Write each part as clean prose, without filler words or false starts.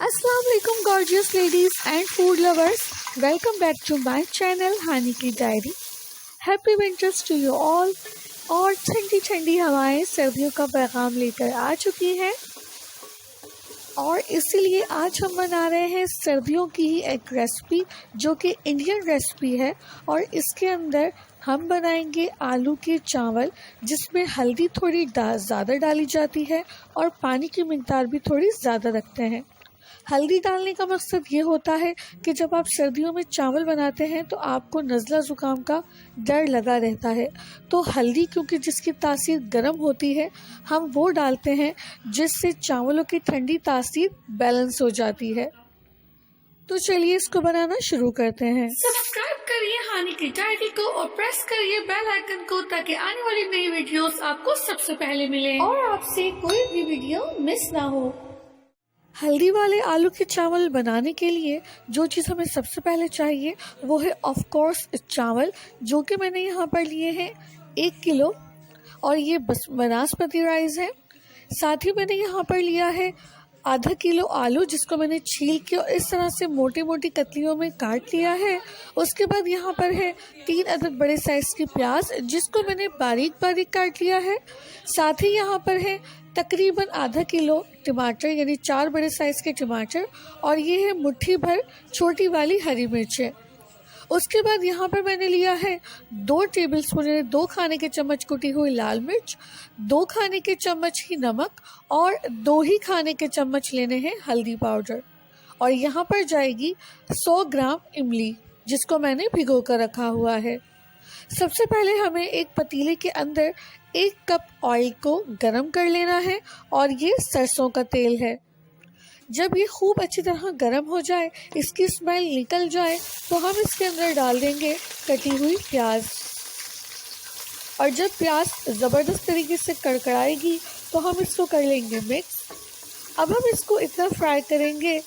Assalamu alaikum gorgeous ladies and food lovers. Welcome back to my channel Hani की diary. Happy winters to you all. और ठंडी ठंडी हवाएं सर्दियों का पैगाम लेकर आ चुकी हैं और इसीलिए आज हम बना रहे हैं सर्दियों की ही एक रेसिपी जो कि इंडियन रेसिपी है. और इसके अंदर हम बनाएंगे आलू के चावल जिसमें हल्दी थोड़ी ज़्यादा डाली जाती है और पानी की मिकदार भी थोड़ी ज़्यादा रखते हैं. हल्दी डालने का मकसद ये होता है कि जब आप सर्दियों में चावल बनाते हैं तो आपको नज़ला ज़ुकाम का डर लगा रहता है, तो हल्दी क्योंकि जिसकी तासीर गर्म होती है हम वो डालते हैं जिससे चावलों की ठंडी तासीर बैलेंस हो जाती है. तो चलिए इसको बनाना शुरू करते हैं. सब्सक्राइब करिए हानी की डायरी को और प्रेस करिए बेल आइकन को ताकि आने वाली नई वीडियोस आपको सबसे पहले मिले और आपसे कोई भी वीडियो मिस ना हो. हल्दी वाले आलू के चावल बनाने के लिए जो चीज़ हमें सबसे पहले चाहिए वो है ऑफ कोर्स चावल, जो कि मैंने यहाँ पर लिए हैं 1 किलो और ये बासमती राइस है. साथ ही मैंने यहाँ पर लिया है आधा किलो आलू जिसको मैंने छील के और इस तरह से मोटी मोटी कतलियों में काट लिया है. उसके बाद यहाँ पर है 3 अदद बड़े साइज़ की प्याज जिसको मैंने बारीक बारीक काट लिया है. साथ ही यहाँ पर है तकरीबन आधा किलो टमाटर यानी 4 बड़े साइज़ के टमाटर और ये है मुट्ठी भर छोटी वाली हरी मिर्चें. उसके बाद यहाँ पर मैंने लिया है 2 टेबलस्पून यानी 2 खाने के चम्मच कुटी हुई लाल मिर्च, 2 खाने के चम्मच ही नमक और 2 ही खाने के चम्मच लेने हैं हल्दी पाउडर. और यहाँ पर जाएगी 100 ग्राम इमली जिसको मैंने भिगो कर रखा हुआ है. सबसे पहले हमें एक पतीले के अंदर 1 कप ऑयल को गरम कर लेना है और ये सरसों का तेल है. जब ये खूब अच्छी तरह गर्म हो जाए, इसकी स्मेल निकल जाए तो हम इसके अंदर डाल देंगे कटी हुई प्याज. और जब प्याज ज़बरदस्त तरीके से कड़कड़ाएगी तो हम इसको कर लेंगे मिक्स. अब हम इसको इतना फ्राई करेंगे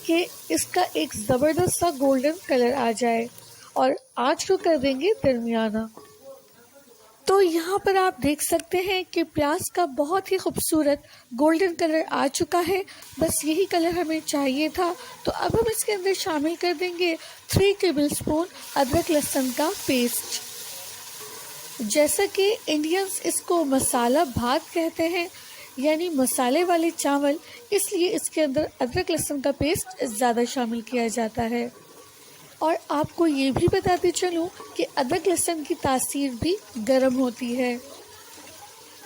कि इसका एक ज़बरदस्त सा गोल्डन कलर आ जाए और आँच को कर देंगे दरमियाना. तो यहाँ पर आप देख सकते हैं कि प्याज का बहुत ही खूबसूरत गोल्डन कलर आ चुका है. बस यही कलर हमें चाहिए था. तो अब हम इसके अंदर शामिल कर देंगे 3 टेबलस्पून अदरक लहसुन का पेस्ट. जैसा कि इंडियंस इसको मसाला भात कहते हैं यानी मसाले वाले चावल, इसलिए इसके अंदर अदरक लहसुन का पेस्ट ज़्यादा शामिल किया जाता है. और आपको ये भी बताते चलूँ कि अदरक लहसुन की तासीर भी गर्म होती है.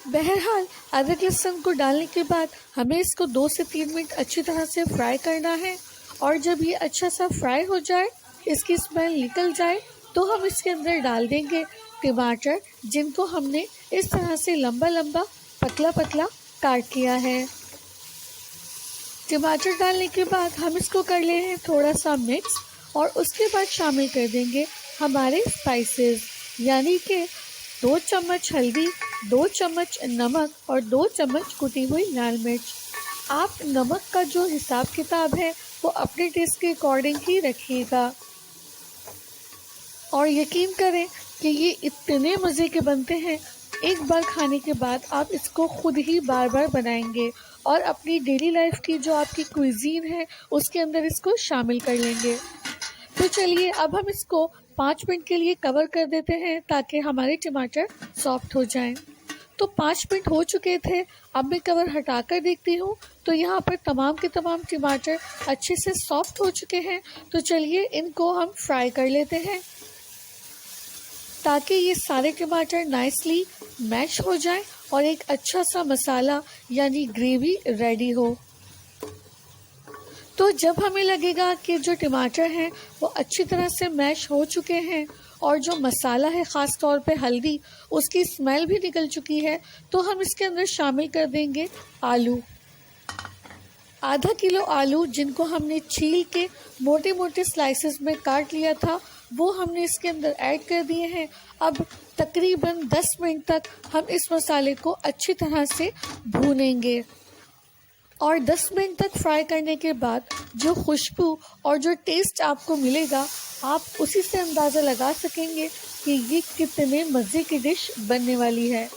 बहरहाल अदरक लहसुन को डालने के बाद हमें इसको 2 से 3 मिनट अच्छी तरह से फ्राई करना है. और जब ये अच्छा सा फ्राई हो जाए, इसकी स्मेल निकल जाए, तो हम इसके अंदर डाल देंगे टमाटर जिनको हमने इस तरह से लंबा लंबा पतला पतला काट लिया है. टमाटर डालने के बाद हम इसको कर ले हैं थोड़ा सा मिक्स और उसके बाद शामिल कर देंगे हमारे स्पाइसेस यानी कि 2 चम्मच हल्दी, 2 चम्मच नमक और 2 चम्मच कुटी हुई लाल मिर्च. आप नमक का जो हिसाब किताब है वो अपने टेस्ट के अकॉर्डिंग ही रखिएगा. और यकीन करें कि ये इतने मज़े के बनते हैं, एक बार खाने के बाद आप इसको खुद ही बार बार बनाएंगे और अपनी डेली लाइफ की जो आपकी कुइजीन है उसके अंदर इसको शामिल कर लेंगे. तो चलिए अब हम इसको 5 मिनट के लिए कवर कर देते हैं ताकि हमारे टमाटर सॉफ्ट हो जाएं. तो 5 मिनट हो चुके थे. अब मैं कवर हटा कर देखती हूँ तो यहाँ पर तमाम के तमाम टमाटर अच्छे से सॉफ्ट हो चुके हैं. तो चलिए इनको हम फ्राई कर लेते हैं ताकि ये सारे टमाटर नाइसली मैश हो जाएं और एक अच्छा सा मसाला यानी ग्रेवी रेडी हो. तो जब हमें लगेगा कि जो टमाटर हैं वो अच्छी तरह से मैश हो चुके हैं और जो मसाला है ख़ास तौर पे हल्दी, उसकी स्मेल भी निकल चुकी है, तो हम इसके अंदर शामिल कर देंगे आलू. आधा किलो आलू जिनको हमने छील के मोटे मोटे स्लाइसेस में काट लिया था वो हमने इसके अंदर ऐड कर दिए हैं. अब तकरीबन 10 मिनट तक हम इस मसाले को अच्छी तरह से भूनेंगे और 10 मिनट तक फ्राई करने के बाद जो खुशबू और जो टेस्ट आपको मिलेगा आप उसी से अंदाज़ा लगा सकेंगे कि ये कितने मज़े की डिश बनने वाली है.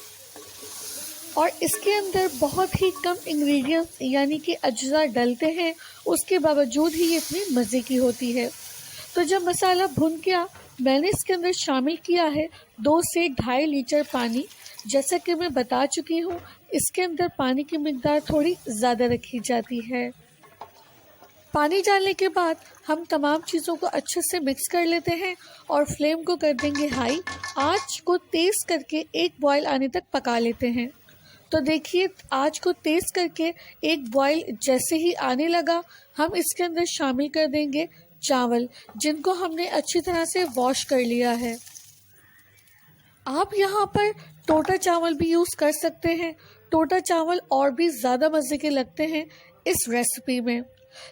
और इसके अंदर बहुत ही कम इंग्रेडिएंट्स यानी कि अज्जा डलते हैं, उसके बावजूद ही ये इतनी मज़े की होती है। तो जब मसाला भुन गया, मैंने इसके अंदर शामिल किया है 2 से 2.5 लीटर पानी। जैसा कि मैं बता चुकी हूँ, इसके अंदर पानी की मिकदार थोड़ी ज़्यादा रखी जाती है। पानी डालने के बाद हम तमाम चीज़ों को अच्छे से मिक्स कर लेते हैं और फ्लेम को कर देंगे हाई। आँच को तेज़ करके एक बॉयल आने तक पका लेते हैं। तो देखिए, आँच को तेज़ करके एक बॉयल जैसे ही आने लगा, हम इसके अंदर शामिल कर देंगे चावल, जिनको हमने अच्छी तरह से वॉश कर लिया है। आप यहाँ पर टोटा चावल भी यूज़ कर सकते हैं। टोटा चावल और भी ज़्यादा मज़े के लगते हैं इस रेसिपी में।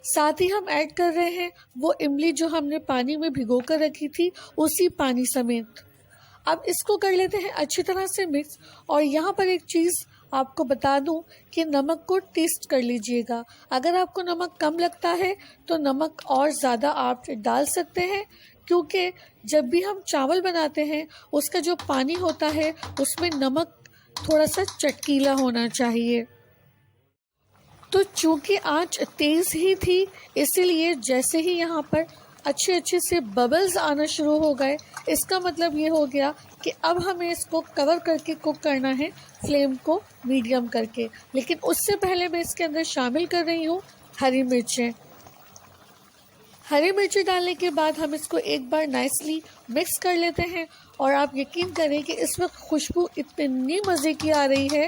साथ ही हम ऐड कर रहे हैं वो इमली जो हमने पानी में भिगो कर रखी थी, उसी पानी समेत। अब इसको कर लेते हैं अच्छी तरह से मिक्स। और यहाँ पर एक चीज़ आपको बता दूं कि नमक को टेस्ट कर लीजिएगा। अगर आपको नमक कम लगता है तो नमक और ज़्यादा आप डाल सकते हैं, क्योंकि जब भी हम चावल बनाते हैं उसका जो पानी होता है उसमें नमक थोड़ा सा चटकीला होना चाहिए। तो चूँकि आँच तेज़ ही थी, इसीलिए जैसे ही यहाँ पर अच्छे से बबल्स आना शुरू हो गए, इसका मतलब ये हो गया कि अब हमें इसको कवर करके कुक करना है, फ्लेम को मीडियम करके। लेकिन उससे पहले मैं इसके अंदर शामिल कर रही हूँ हरी मिर्चें। हरी मिर्ची डालने के बाद हम इसको एक बार नाइसली मिक्स कर लेते हैं। और आप यकीन करें कि इस वक्त खुशबू इतनी मज़े की आ रही है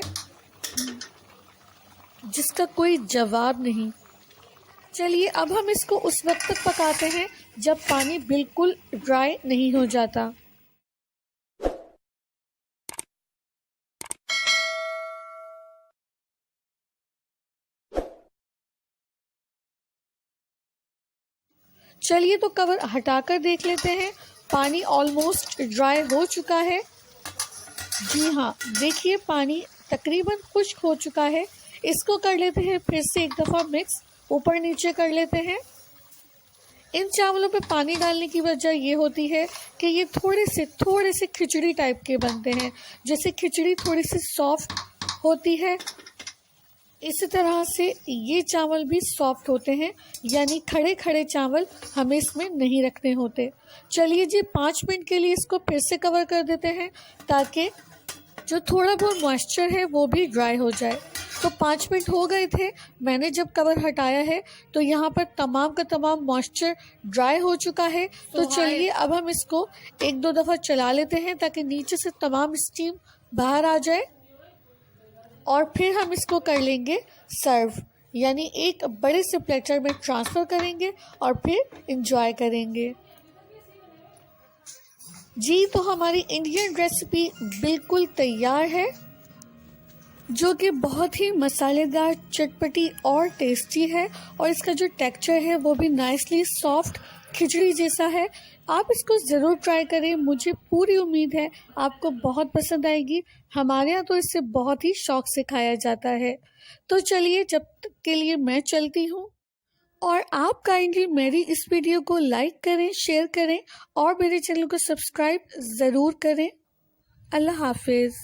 जिसका कोई जवाब नहीं। चलिए, अब हम इसको उस वक्त तक पकाते हैं जब पानी बिल्कुल ड्राई नहीं हो जाता। चलिए, तो कवर हटाकर देख लेते हैं। पानी ऑलमोस्ट ड्राई हो चुका है। जी हाँ, देखिए पानी तकरीबन खुश्क हो चुका है। इसको कर लेते हैं फिर से एक दफ़ा मिक्स, ऊपर नीचे कर लेते हैं। इन चावलों पे पानी डालने की वजह ये होती है कि ये थोड़े से खिचड़ी टाइप के बनते हैं। जैसे खिचड़ी थोड़ी सी सॉफ्ट होती है, इसी तरह से ये चावल भी सॉफ्ट होते हैं, यानी खड़े चावल हमें इसमें नहीं रखने होते। चलिए जी, 5 मिनट के लिए इसको फिर से कवर कर देते हैं ताकि जो थोड़ा बहुत मॉइस्चर है वो भी ड्राई हो जाए। तो 5 मिनट हो गए थे, मैंने जब कवर हटाया है तो यहाँ पर तमाम का तमाम मॉइस्चर ड्राई हो चुका है। तो चलिए, अब हम इसको 1-2 दफ़ा चला लेते हैं ताकि नीचे से तमाम स्टीम बाहर आ जाए। और फिर हम इसको कर लेंगे सर्व, यानी एक बड़े से प्लेटर में ट्रांसफ़र करेंगे और फिर एंजॉय करेंगे। जी, तो हमारी इंडियन रेसिपी बिल्कुल तैयार है, जो कि बहुत ही मसालेदार, चटपटी और टेस्टी है। और इसका जो टेक्सचर है वो भी नाइसली सॉफ्ट खिचड़ी जैसा है। आप इसको ज़रूर ट्राई करें, मुझे पूरी उम्मीद है आपको बहुत पसंद आएगी। हमारे यहाँ तो इसे बहुत ही शौक से खाया जाता है। तो चलिए, जब तक के लिए मैं चलती हूँ। और आप काइंडली मेरी इस वीडियो को लाइक करें, शेयर करें और मेरे चैनल को सब्सक्राइब ज़रूर करें। अल्लाह हाफिज़।